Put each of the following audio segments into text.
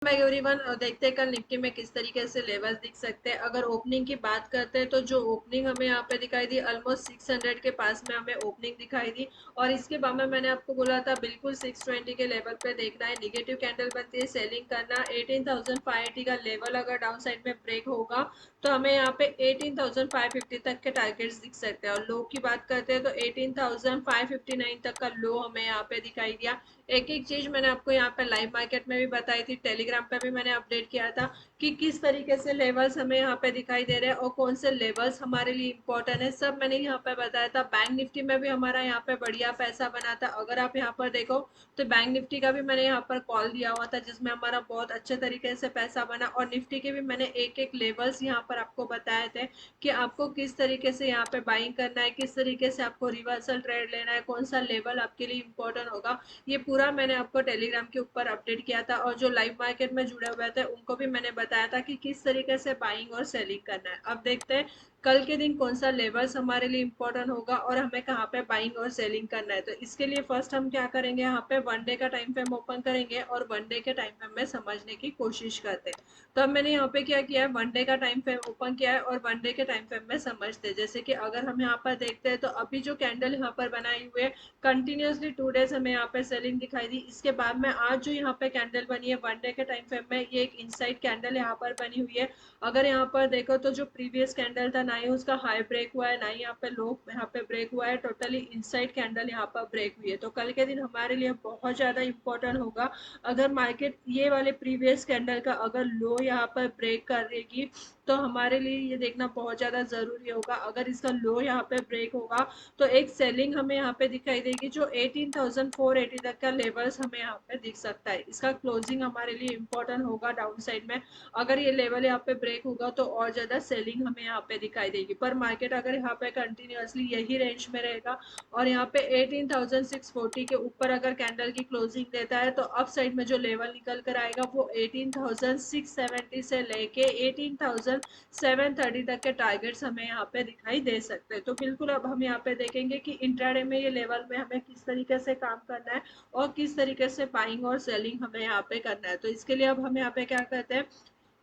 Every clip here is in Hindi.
एवरीवन, देखते हैं कल निफ्टी में किस तरीके से लेवल्स दिख सकते हैं। अगर ओपनिंग की बात करते हैं तो जो ओपनिंग हमें यहाँ पे दिखाई दी ऑलमोस्ट 600 के पास में हमें ओपनिंग दिखाई दी। और इसके बाद में मैंने आपको बोला था बिल्कुल 620 के लेवल पे देखना है, निगेटिव कैंडल बनती है सेलिंग करना। 18,580 का लेवल अगर डाउन साइड में ब्रेक होगा तो हमें यहाँ पे 18,550 तक के टारगेट्स दिख सकते हैं। और लो की बात करते हैं तो 18,559 तक का लो हमें यहाँ पे दिखाई दिया। एक एक चीज मैंने आपको यहाँ पे लाइव मार्केट में भी बताई थी, टेलीग्राम पे भी मैंने अपडेट किया था कि किस तरीके से लेवल्स हमें यहाँ पे दिखाई दे रहे हैं और कौन से लेवल्स हमारे लिए इंपॉर्टेंट है, सब मैंने यहाँ पे बताया था। बैंक निफ्टी में भी हमारा यहाँ पे बढ़िया पैसा बना था। अगर आप यहाँ पर देखो तो बैंक निफ्टी का भी मैंने यहाँ पर कॉल दिया हुआ था जिसमें हमारा बहुत अच्छे तरीके से पैसा बना। और निफ्टी के भी मैंने एक एक लेवल्स यहाँ पर आपको बताए थे कि आपको किस तरीके से यहाँ पे बाइंग करना है, किस तरीके से आपको रिवर्सल ट्रेड लेना है, कौन सा लेवल आपके लिए इंपॉर्टेंट होगा। ये पूरा मैंने आपको टेलीग्राम के ऊपर अपडेट किया था। और जो लाइव मार्केट में जुड़े हुए थे उनको भी मैंने बताया था कि किस तरीके से बाइंग और सेलिंग करना है। अब देखते हैं कल के दिन कौन सा लेवल्स हमारे लिए इंपॉर्टेंट होगा और हमें कहाँ पे बाइंग और सेलिंग करना है। तो इसके लिए फर्स्ट हम क्या करेंगे, यहाँ पे वन डे का टाइम फ्रेम ओपन करेंगे और वन डे के टाइम फ्रेम में समझने की कोशिश करते हैं। तो अब मैंने यहाँ पे क्या किया है, वन डे का टाइम फ्रेम ओपन किया है और वन डे के टाइम फ्रेम में समझते हैं। जैसे कि अगर हम यहाँ पर देखते हैं तो अभी जो कैंडल यहाँ पर बनाई हुई है कंटिन्यूसली 2 डेज हमें यहाँ पे सेलिंग दिखाई दी। इसके बाद में आज जो यहाँ पे कैंडल बनी है वन डे के टाइम फ्रेम में, ये एक इनसाइड कैंडल यहाँ पर बनी हुई है। अगर यहाँ पर देखो तो जो प्रीवियस कैंडल था ना ही उसका हाई ब्रेक हुआ है ना ही यहाँ पे लो यहाँ पे ब्रेक हुआ है, टोटली इनसाइड कैंडल यहाँ पर ब्रेक हुई है। तो कल के दिन हमारे लिए बहुत ज्यादा इंपॉर्टेंट होगा। अगर मार्केट ये वाले प्रीवियस कैंडल का अगर लो यहाँ पर ब्रेक करेगी तो हमारे लिए ये देखना बहुत ज्यादा जरूरी होगा। अगर इसका लो यहाँ पे ब्रेक होगा तो एक सेलिंग हमें यहाँ पे दिखाई देगी जो 18,480 तक का लेवल्स हमें यहाँ पे दिख सकता है। इसका क्लोजिंग हमारे लिए इंपॉर्टेंट होगा डाउन साइड में। अगर ये लेवल यहाँ पे ब्रेक होगा तो और ज्यादा सेलिंग हमें यहाँ पे दिखाई देगी। पर मार्केट अगर यहाँ पे कंटिन्यूअसली यही रेंज में रहेगा और यहाँ पे 18,640 के ऊपर अगर कैंडल की क्लोजिंग देता है तो अप साइड में जो लेवल निकल कर आएगा वो 18,670 से लेके 18,730 तक के टारगेट्स हमें यहाँ पे दिखाई दे सकते हैं। तो बिल्कुल अब हम यहाँ पे देखेंगे कि इंट्राडे में ये लेवल में हमें किस तरीके से काम करना है और किस तरीके से बाइंग और सेलिंग हमें यहाँ पे करना है। तो इसके लिए अब हम यहाँ पे क्या करते हैं,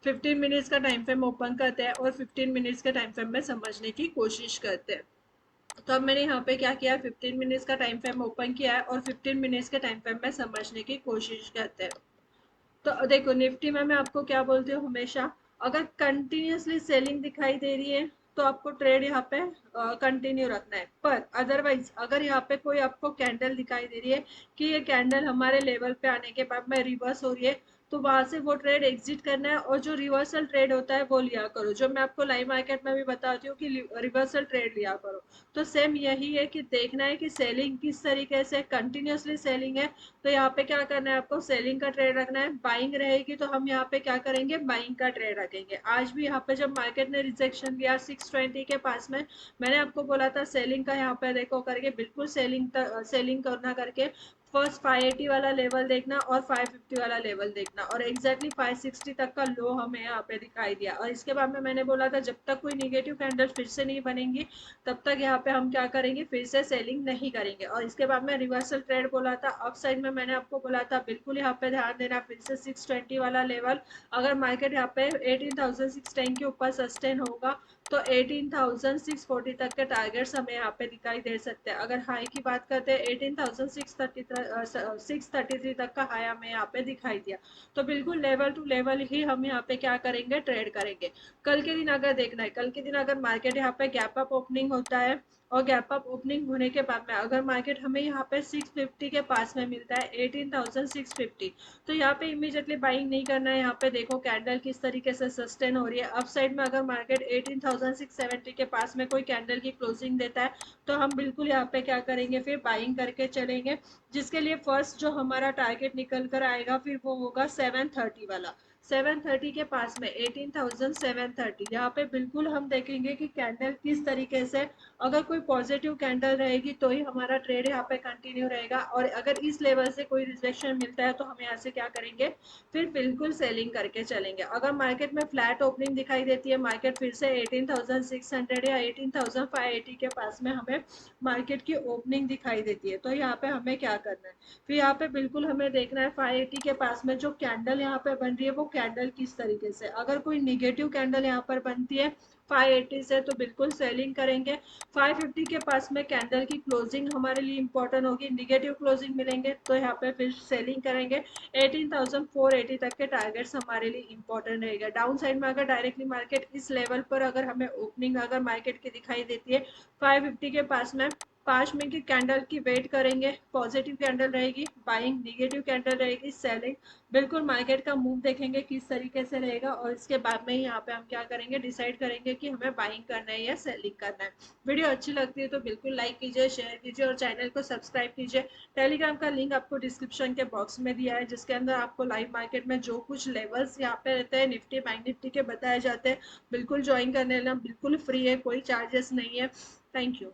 15 मिनट्स का टाइम फ्रेम ओपन करते हैं और 15 मिनट्स के टाइम फ्रेम में समझने की कोशिश करते हैं। तो अब मैंने यहाँ पे क्या किया, 15 मिनट्स का टाइम फ्रेम ओपन किया है और 15 मिनट्स के टाइम फ्रेम में समझने की कोशिश करते हैं। तो देखो निफ्टी में मैं आपको क्या बोलती हूँ हमेशा, अगर कंटिन्यूअसली सेलिंग दिखाई दे रही है तो आपको ट्रेड यहाँ पे कंटिन्यू रखना है। पर अदरवाइज अगर यहाँ पे कोई आपको कैंडल दिखाई दे रही है कि ये कैंडल हमारे लेवल पे आने के बाद में रिवर्स हो रही है तो वहां से वो ट्रेड एग्जिट करना है और जो रिवर्सल ट्रेड होता है वो लिया करो। जो मैं आपको लाइव मार्केट में भी बताती हूँ कि रिवर्सल ट्रेड लिया करो। तो सेम यही है कि देखना है कि सेलिंग किस तरीके से कंटिन्यूअसली सेलिंग है तो यहाँ पे क्या करना है, आपको सेलिंग का ट्रेड रखना है। बाइंग रहेगी तो हम यहाँ पे क्या करेंगे, बाइंग का ट्रेड रखेंगे। आज भी यहाँ पे जब मार्केट ने रिजेक्शन दिया 620 के पास में, मैंने आपको बोला था सेलिंग का यहाँ पे देखो करके, बिल्कुल सेलिंग करना करके फर्स्ट 580 वाला लेवल देखना और 550 वाला लेवल देखना और एग्जैक्टली 560 तक का लो हमें यहाँ पे दिखाई दिया। और इसके बाद में मैंने बोला था जब तक कोई निगेटिव कैंडल फिर से नहीं बनेंगी तब तक यहाँ पे हम क्या करेंगे, फिर से सेलिंग नहीं करेंगे। और इसके बाद में रिवर्सल ट्रेड बोला था। अप साइड में मैंने आपको बोला था बिल्कुल यहाँ पे ध्यान देना, फिर से 620 वाला लेवल अगर मार्केट यहाँ पे 18,610 के ऊपर सस्टेन होगा तो 18,640 तक के टारगेट्स हमें यहाँ पे दिखाई दे सकते हैं। अगर हाई की बात करते हैं 18,633 तक का हाई हमें यहाँ पे दिखाई दिया। तो बिल्कुल लेवल टू लेवल ही हम यहाँ पे क्या करेंगे, ट्रेड करेंगे। कल के दिन अगर देखना है, कल के दिन अगर मार्केट यहाँ पे गैप अप ओपनिंग होता है और गैप अप ओपनिंग होने के बाद में अगर मार्केट हमें यहाँ पे 650 के पास में मिलता है 18,650, तो यहाँ पे इमीडिएटली बाइंग नहीं करना है। यहाँ पे देखो कैंडल किस तरीके से सस्टेन हो रही है। अप साइड में अगर मार्केट 18,670 के पास में कोई कैंडल की क्लोजिंग देता है तो हम बिल्कुल यहाँ पे क्या करेंगे, फिर बाइंग करके चलेंगे। जिसके लिए फर्स्ट जो हमारा टारगेट निकल कर आएगा फिर वो होगा 730 वाला। 730 के पास में 18,730, यहाँ पे बिल्कुल हम देखेंगे कि कैंडल किस तरीके से, अगर कोई पॉजिटिव कैंडल रहेगी तो ही हमारा ट्रेड यहाँ पे कंटिन्यू रहेगा, और अगर इस लेवल से कोई रिजेक्शन मिलता है तो हम यहाँ से क्या करेंगे, फिर बिल्कुल सेलिंग करके चलेंगे। अगर मार्केट में फ्लैट ओपनिंग दिखाई देती है, मार्केट फिर से 18,600 या 18,580 के पास में हमें मार्केट की ओपनिंग दिखाई देती है, तो यहाँ पे हमें क्या करना है, फिर यहाँ पे बिल्कुल हमें देखना है 580 के पास में जो कैंडल यहाँ पे बन रही है वो कैंडल किस तरीके से, अगर कोई निगेटिव कैंडल यहाँ पर बनती है 580 से तो बिल्कुल सेलिंग करेंगे। 550 के पास में कैंडल की क्लोजिंग हमारे लिए इंपॉर्टेंट होगी, निगेटिव क्लोजिंग मिलेंगे तो यहाँ पे फिर सेलिंग करेंगे। 18,480 तक के टारगेट्स हमारे लिए इंपॉर्टेंट रहेगा। डाउन साइड में अगर डायरेक्टली मार्केट इस लेवल पर अगर हमें ओपनिंग अगर मार्केट की दिखाई देती है 550 के पास में, 5 मिनट की कैंडल की वेट करेंगे, पॉजिटिव कैंडल रहेगी बाइंग, निगेटिव कैंडल रहेगी सेलिंग। बिल्कुल मार्केट का मूव देखेंगे किस तरीके से रहेगा, और इसके बाद में ही यहाँ पे हम क्या करेंगे, डिसाइड करेंगे कि हमें बाइंग करना है या सेलिंग करना है। वीडियो अच्छी लगती है तो बिल्कुल लाइक कीजिए, शेयर कीजिए और चैनल को सब्सक्राइब कीजिए। टेलीग्राम का लिंक आपको डिस्क्रिप्शन के बॉक्स में दिया है, जिसके अंदर आपको लाइव मार्केट में जो कुछ लेवल्स यहाँ पे रहते हैं निफ्टी बैंक निफ्टी के बताए जाते हैं, बिल्कुल ज्वाइन करने लेना, बिल्कुल फ्री है, कोई चार्जेस नहीं है। Thank you.